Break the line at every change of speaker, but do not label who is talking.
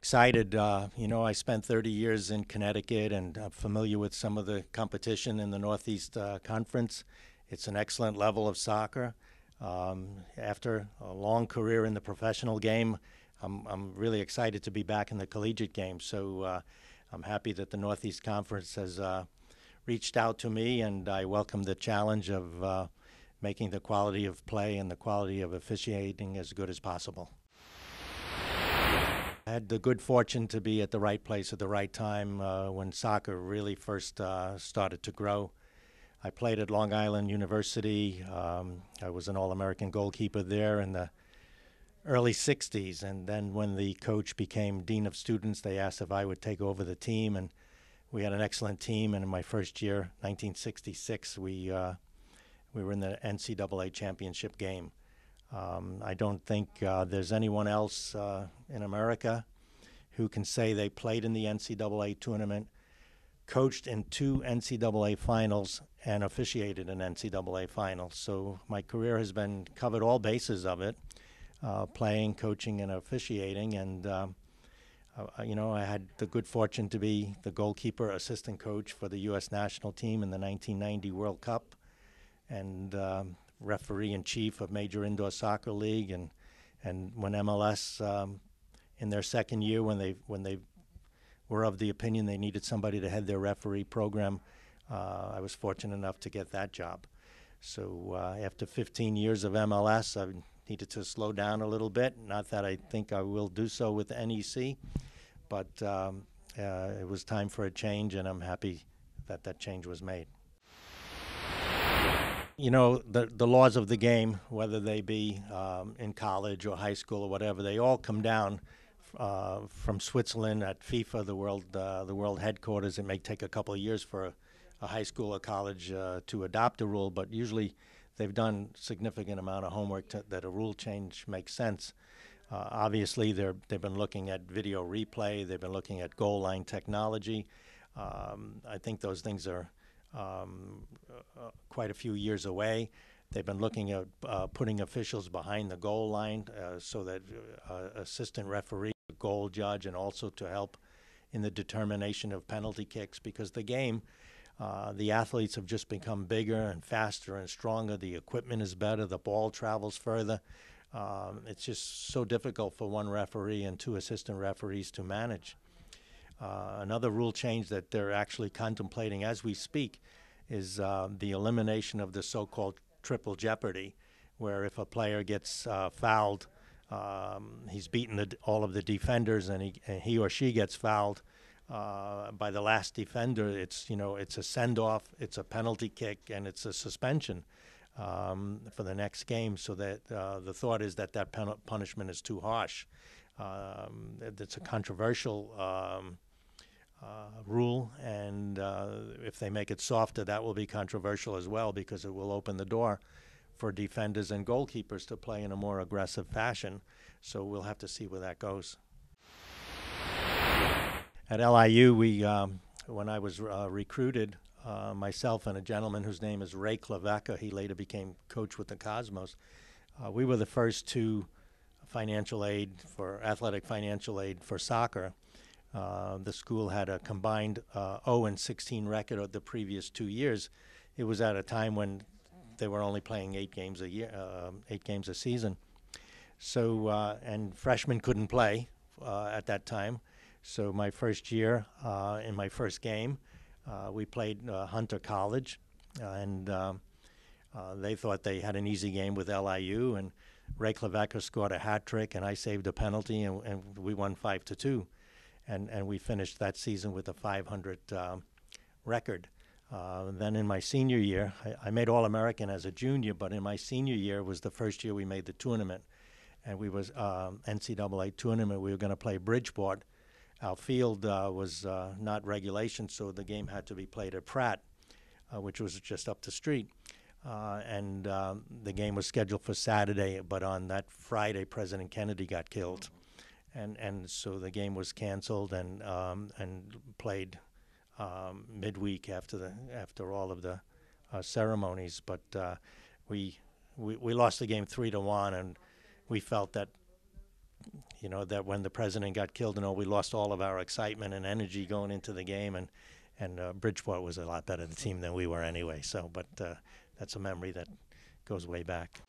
Excited. I spent 30 years in Connecticut and I'm familiar with some of the competition in the Northeast Conference. It's an excellent level of soccer. After a long career in the professional game, I'm really excited to be back in the collegiate game. So I'm happy that the Northeast Conference has reached out to me, and I welcome the challenge of making the quality of play and the quality of officiating as good as possible. I had the good fortune to be at the right place at the right time when soccer really first started to grow. I played at Long Island University. I was an All-American goalkeeper there in the early 60s, and then when the coach became dean of students, they asked if I would take over the team, and we had an excellent team. And in my first year, 1966, we were in the NCAA championship game. I don't think there's anyone else in America who can say they played in the NCAA tournament, coached in 2 NCAA finals, and officiated an NCAA final. So my career has been covered all bases of it, playing, coaching, and officiating. And I had the good fortune to be the goalkeeper assistant coach for the U.S. national team in the 1990 World Cup, and referee-in-chief of Major Indoor Soccer League, and when MLS in their second year, when they were of the opinion they needed somebody to head their referee program, I was fortunate enough to get that job. So after 15 years of MLS, I needed to slow down a little bit. Not that I think I will do so with NEC, but it was time for a change, and I'm happy that that change was made. The laws of the game, whether they be in college or high school or whatever, they all come down from Switzerland at FIFA, the world headquarters. It may take a couple of years for a high school or college to adopt a rule, but usually they've done significant amount of homework that a rule change makes sense. Obviously, they've been looking at video replay. They've been looking at goal line technology. I think those things are quite a few years away. They've been looking at putting officials behind the goal line so that assistant referee, goal judge, and also to help in the determination of penalty kicks, because the game, the athletes have just become bigger and faster and stronger. The equipment is better. The ball travels further. It's just so difficult for one referee and 2 assistant referees to manage. Another rule change that they're actually contemplating as we speak is the elimination of the so-called triple jeopardy, where if a player gets fouled, he's beaten all of the defenders, and he or she gets fouled by the last defender. It's a send-off, it's a penalty kick, and it's a suspension for the next game. So that the thought is that punishment is too harsh. It's a controversial rule, and if they make it softer, that will be controversial as well, because it will open the door for defenders and goalkeepers to play in a more aggressive fashion. So we'll have to see where that goes. At LIU, when I was recruited, myself and a gentleman whose name is Ray Klavecka, he later became coach with the Cosmos, we were the first to athletic financial aid for soccer. The school had a combined 0-16 record of the previous 2 years. It was at a time when they were only playing 8 games a year, 8 games a season. So and freshmen couldn't play at that time. So my first year, in my first game, we played Hunter College, and they thought they had an easy game with LIU, and Ray Klavecka scored a hat trick, and I saved a penalty, and we won 5-2. And we finished that season with a 500 record. Then in my senior year, I made All-American as a junior, but in my senior year was the first year we made the tournament. And we was NCAA tournament. We were going to play Bridgeport. Our field was not regulation, so the game had to be played at Pratt, which was just up the street. And the game was scheduled for Saturday, but on that Friday, President Kennedy got killed. And so the game was canceled and played midweek after all of the ceremonies. But we lost the game 3-1, and we felt that you know, that when the president got killed and all, we lost all of our excitement and energy going into the game, and Bridgeport was a lot better team than we were anyway. So, but that's a memory that goes way back.